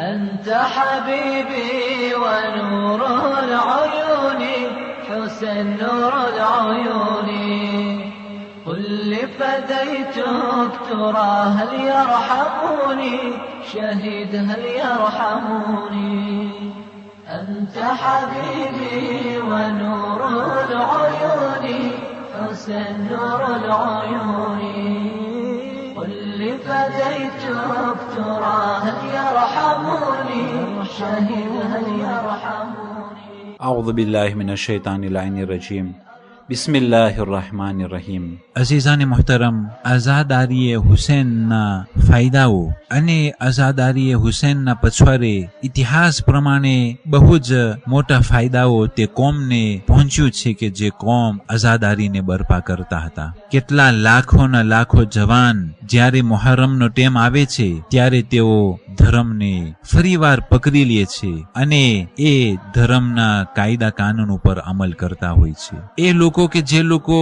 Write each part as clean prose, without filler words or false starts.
أنت حبيبي ونور العيون حسن نور العيون قل لي فديتك ترى هل يرحموني شهيد هل يرحموني أنت حبيبي ونور العيون حسن نور العيون قل لي فديتك ترى هل يرحموني شهيد هل يرحموني أعوذ بالله من الشيطان اللعين الرجيم બિસ્મિલ્લાહિર્રહમાનિર્રહીમ. અઝીઝાને મુહતરમ, આઝાદારીએ હુસેનના ફાયદાઓ અને આઝાદારીએ હુસેનના પછવારે ઇતિહાસ પ્રમાણે બહુ જ મોટા ફાયદાઓ તે કોમને પહોંચ્યું છે કે જે કોમ આઝાદારીને બરપા કરતા હતા. કેટલા લાખોના લાખો જવાન જ્યારે મુહર્રમનો ટેમ આવે છે ત્યારે તેઓ ધર્મને ફરીવાર પકડી લે છે અને એ ધર્મના કાયદા કાનૂન ઉપર અમલ કરતા હોય છે. એ લોકો કે જે લોકો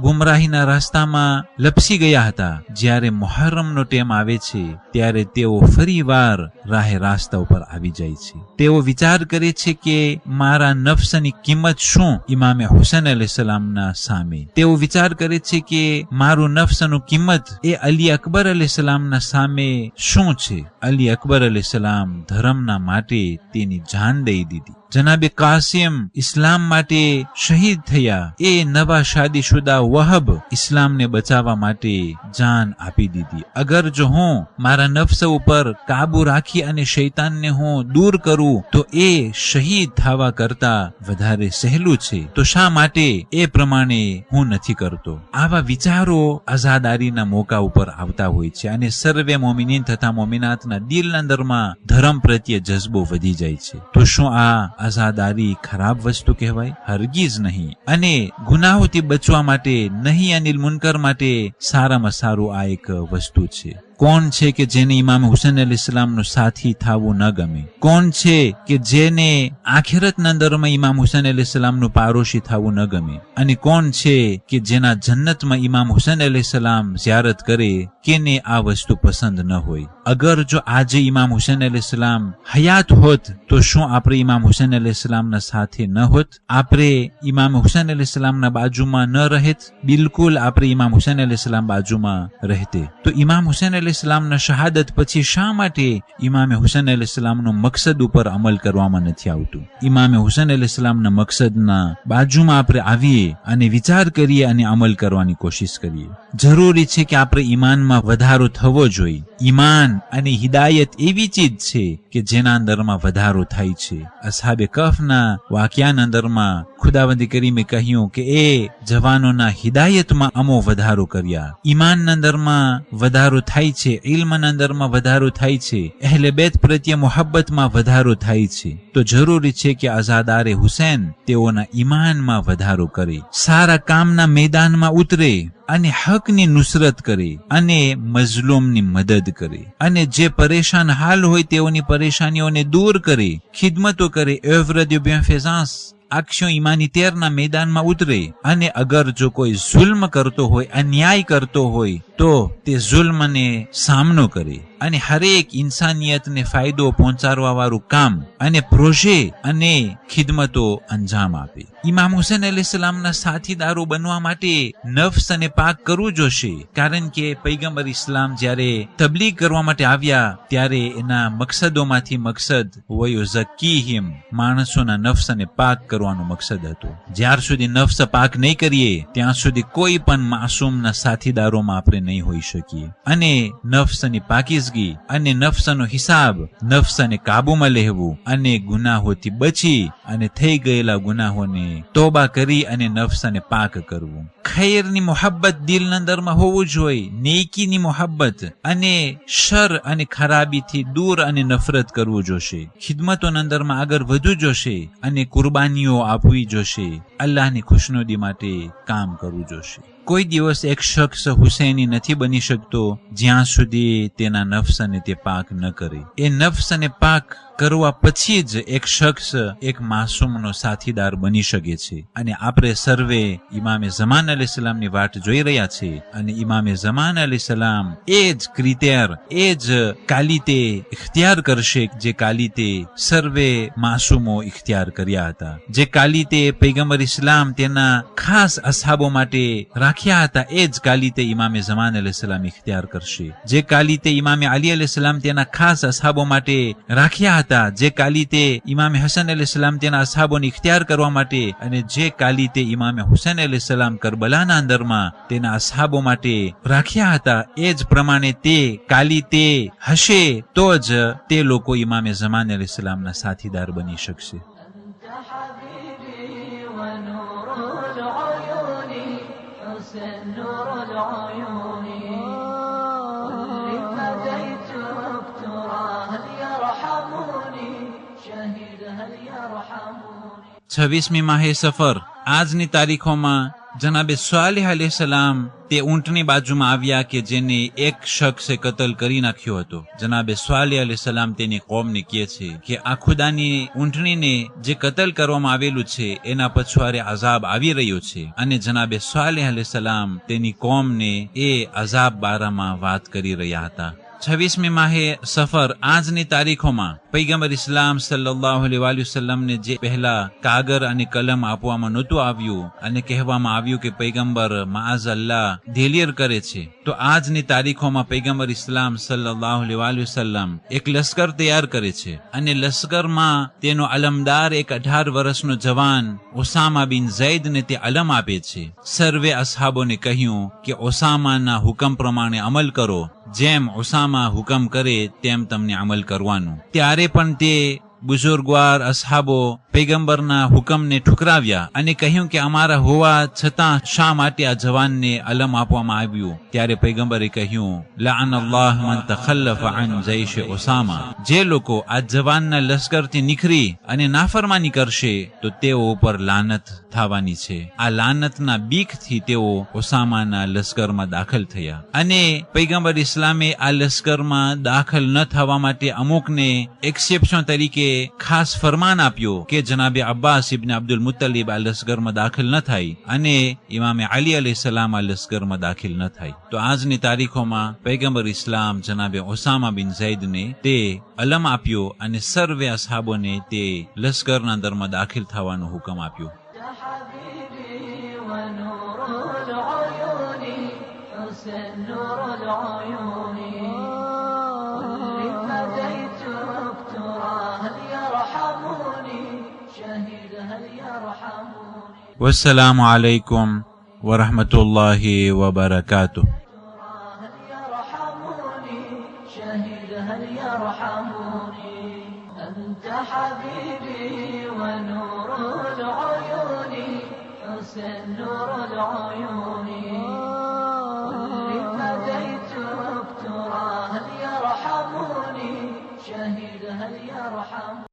ગુમરાહીના રસ્તામાં લપસી ગયા હતા, જ્યારે મુહર્રમનો ટેમ આવે છે ત્યારે તેઓ ફરીવાર રાહે રાસ્તા ઉપર આવી જાય છે. તેઓ વિચાર કરે છે કે મારા નફ્સની કિંમત શું ઇમામે હુસેન અલૈહિસ્સલામના સામે. તેઓ વિચાર કરે છે કે મારું નફ્સનું કિંમત એ અલી અકબર અલૈહિસ્સલામના સામે શું છે. અલી અકબર અલૈહિસ્સલામ ધર્મના માટે તેની જાન દઈ દીધી. જનાબે કાસિમ ઇસ્લામ માટે શહીદ થયા. એ નવા શાદીશુદા વહબ ઇસ્લામને બચાવવા માટે જાન આપી દીધી. અગર જો હું મારા નફ્સ ઉપર કાબુ રાખી અને શૈતાનને હું દૂર કરું તો એ શહીદ થવા કરતા વધારે સહેલું છે, તો શા માટે એ પ્રમાણે હું નથી કરતો. આવા વિચારો આઝાદારીના મોકા ઉપર આવતા હોય છે અને સર્વે મોમિનીન તથા મોમિનાતના દિલના અંદરમાં ધર્મ પ્રત્યે જજ્બો વધી જાય છે. તો શું આ આઝાદારી ખરાબ વસ્તુ કહેવાય? હરગીઝ નહીં. અને ગુનાહોથી બચવા માટે, નહીં અનિલ મુનકર માટે સારામાં સારું આ એક વસ્તુ છે. કોણ છે કે જેને ઇમામ હુસેન અલૈહિસ્સલામનો સાથી થવું ન ગમે? કોણ છે કે જેને આખિરતના અંદરમાં ઇમામ હુસેન અલૈહિસ્સલામનું પાડોશી થવું ન ગમે? અને કોણ છે કે જેના જન્નતમાં ઇમામ હુસેન અલૈહિસ્સલામ ઝિયારત કરે કેને આ વસ્તુ પસંદ ન હોય? અગર જો આજે ઇમામ હુસેન અલૈહિસ્સલામ હયાત હોત તો શું આપણે ઇમામ હુસેન અલૈહિસ્સલામના સાથે ન હોત? આપણે ઇમામ હુસેન અલૈહિસ્સલામના બાજુમાં ન રહેત? બિલકુલ આપણે ઇમામ હુસેન અલૈહિસ્સલામ બાજુમાં રહેતે. તો ઇમામ હુસેન અલૈહિસ્સલામના શહાદત પછી શા માટે ઇમામે હુસેન અલૈહિસ્સલામનો મકસદ ઉપર અમલ કરવામાં નથી આવતું? ઇમામે હુસેન અલૈહિસ્સલામના મકસદના બાજુમાં આપણે આવીએ અને વિચાર કરીએ અને અમલ કરવાની કોશિશ કરીએ. જરૂરી છે કે આપણે ઈમાનમાં વધારો થવો જોઈએ. ઈમાન અને હિદાયત એવી ચીજ છે કે જેના અંદરમાં વધારો થાય છે. અસ્હાબે કફના વાક્યાના અંદરમાં ખુદાવંદ કરીમે કહ્યું કે એ જવાનોના હિદાયતમાં અમો વધારો કર્યા. ઈમાનના અંદરમાં વધારો થાય છે, ઇલ્મના અંદરમાં વધારો થાય છે, અહેલે બેત પ્રત્યે મોહબ્બતમાં વધારો થાય છે. તો જરૂરી છે કે આઝાદારે હુસેન તેઓના ઈમાનમાં વધારો કરે, સારા કામના મેદાનમાં ઉતરે અને હકની નુસરત કરે અને મઝલૂમની મદદ કરે અને જે પરેશાન હાલ હોય તેઓની પરેશાનીઓને દૂર કરે, ખિદમતો કરે, œuvre de bienfaisance એક્શન ઇમાનિટેરના મેદાનમાં ઉતરે. અને અગર જો કોઈ જુલ્મ કરતો હોય, અન્યાય કરતો હોય તો તે જુલ્મને સામનો કરે અને હરેક ઇન્સાનિયતને ફાયદો પહોંચાડવા વાળું કામ અને પ્રોજે અને ખિદમતો અંજામ આપે. ઇમામ હુસેન અલૈહિસ્સલામના સાથીદારો બનવા માટે નફ્સ અને પાક કરવું જોશે. કારણ કે પૈગંબર ઇસ્લામ જ્યારે તબલીગ કરવા માટે આવ્યા ત્યારે એના મકસદોમાંથી મકસદ વયુઝક્કીહિમ, માણસોના નફ્સ અને પાક કરવાનો મકસદ હતો. જ્યાર સુધી નફ્સ પાક નહીં કરીએ ત્યાં સુધી કોઈ પણ માસૂમના સાથીદારોમાં આપણે નહીં હોઈ શકીએ. અને નફ્સની પાકીઝગી અને નફ્સનો હિસાબ, નફ્સને કાબુમાં લેવું અને ગુનાહોથી બચી અને થઈ ગયેલા ગુનાહોને તોબા કરી અને નફ્સને પાક કરવું. ખૈરની મોહબ્બત દિલના અંદરમાં હોવું જોઈએ, નેકીની મોહબ્બત, અને શર અને ખરાબીથી દૂર અને નફરત કરવું જોશે. ખિદમતોના અંદરમાં આગળ વધવું જોશે અને કુરબાનીઓ આપવી જોશે. અલ્લાહની ખુશનુદી માટે કામ કરવું જોશે. કોઈ દિવસ એક શખ્સ હુસૈની નથી બની શકતો જ્યાં સુધી તેના નફ્સને તે પાક ન કરે. એ નફ્સને પાક કરવા પછી જ એક શખ્સ એક માસૂમનો સાથીદાર બની શકે છે. અને આપણે સર્વે ઇમામે ઝમાન અલૈહિસ્સલામની વાટ જોઈ રહ્યા છે. અને ઇમામે ઝમાન અલૈહિસ્સલામ એ જ ક્રિટેર, એ જ કાલિતે ઇખ્તિયાર કરશે જે કાલિતે સર્વે માસૂમો ઇખ્તિયાર કર્યા હતા. જે કાલિતે પૈગંબર ઇસ્લામ તેના ખાસ અસહાબો માટે રાખ્યા હતા, એ જ કાલિતે ઇમામે ઝમાન અલૈહિસ્સલામ ઇખ્તિયાર કરશે. જે કાલિતે ઇમામે અલી અલૈહિસ્સલામ તેના ખાસ અસહાબો માટે રાખ્યા હતા, જે કાલિતે ઇમામે હસન અલૈહિસ્સલામ તેના અસહાબોને ઇખ્તિયાર કરવા માટે, અને જે કાલિતે ઇમામે હુસૈન અલૈહિસ્સલામ કરબલાના અંદરમાં તેના અસહાબો માટે રાખ્યા હતા, એ જ પ્રમાણે તે કાલિતે હશે તો જ તે લોકો ઇમામે ઝમાન અલૈહિસ્સલામના સાથીદાર બની શકશે. છવ્વીસમી માહે સફર આજની તારીખોમાં જનાબે સાલેહ અલૈહિસ્સલામ તે ઊંટની બાજુમાં આવ્યા કે જેને એક શખ્સે કતલ કરી નાખ્યો હતો. જનાબે સાલેહ અલૈહિસ્સલામ તેની કોમને કહે છે કે આ ખુદાની ઊંટણીને જે કતલ કરવામાં આવેલું છે એના પછવારે અઝાબ આવી રહ્યો છે. અને જનાબે સાલેહ અલૈહિસ્સલામ તેની કોમને એ અઝાબ બારામાં વાત કરી રહ્યા હતા. 26મી માહે સફર આજની તારીખોમાં પૈગંબર ઇસ્લામ સલ્લલ્લાહુ અલૈહિ વસલ્લમને જે પહેલા કાગર અને કલમ આપવામાં નહોતું આવ્યું અને કહેવામાં આવ્યું કે પૈગંબર માઅઝ અલ્લાહ દેલિયર કરે છે, તો આજની તારીખોમાં પૈગંબર ઇસ્લામ સલ્લલ્લાહુ અલૈહિ વસલ્લમ એક લશ્કર તૈયાર કરે છે. અને લશ્કરમાં તેનો અલમદાર એક 18 વર્ષનો જવાન ઓસામા બિન ઝૈદને તે અલમ આપે છે. સર્વે અસહાબોને કહ્યું કે ઓસામાના હુકમ પ્રમાણે અમલ કરો, જેમ ઓસામા હુકમ કરે તેમ તમને અમલ કરવાનું. ત્યારે પણ તે બુઝુર્ગવાર અસહાબો પૈગંબરના હુકમને ઠુકરાવ્યા અને કહ્યું કે અમારા હોવા છતાં શા માટે આ જવાનને અલમ આપવામાં આવ્યું. ત્યારે પૈગંબરે કહ્યું, લઅનલ્લાહ મન તખલ્લફ અન જૈશ ઓસામા. જે લોકો આ જવાનના લશ્કરથી નીકળી અને નાફરમાની કરશે તો તેઓ ઉપર લાનત થવાની છે. આ લાનતના બીકથી તેઓ ઓસામાના લશ્કરમાં દાખલ થયા. અને પૈગંબર ઇસ્લામે આ લશ્કરમાં દાખલ ન થવા માટે અમુકને એક્સેપ્શન તરીકે ખાસ ફરમાન આપ્યો કે જનાબે અબ્બાસ ઇબ્ન અબ્દુલ મુત્તલિબ આ લશ્કરમાં દાખલ ન થાય અને ઇમામે અલી અલૈહિસ્સલામ આ લશ્કરમાં દાખલ ન થાય. તો આજની તારીખોમાં પૈગંબર ઇસ્લામ જનાબે ઓસામા બિન ઝૈદને તે અલમ આપ્યો અને સર્વે અસહાબોને તે લશ્કરના અંદરમાં દાખલ થવાનો હુકમ આપ્યો. والسلام عليكم ورحمة الله وبركاته. أنت حبيبي ونور العيون حسن نور العيون اللي فديتك ترى هل يرحموني شهيد هل يرحموني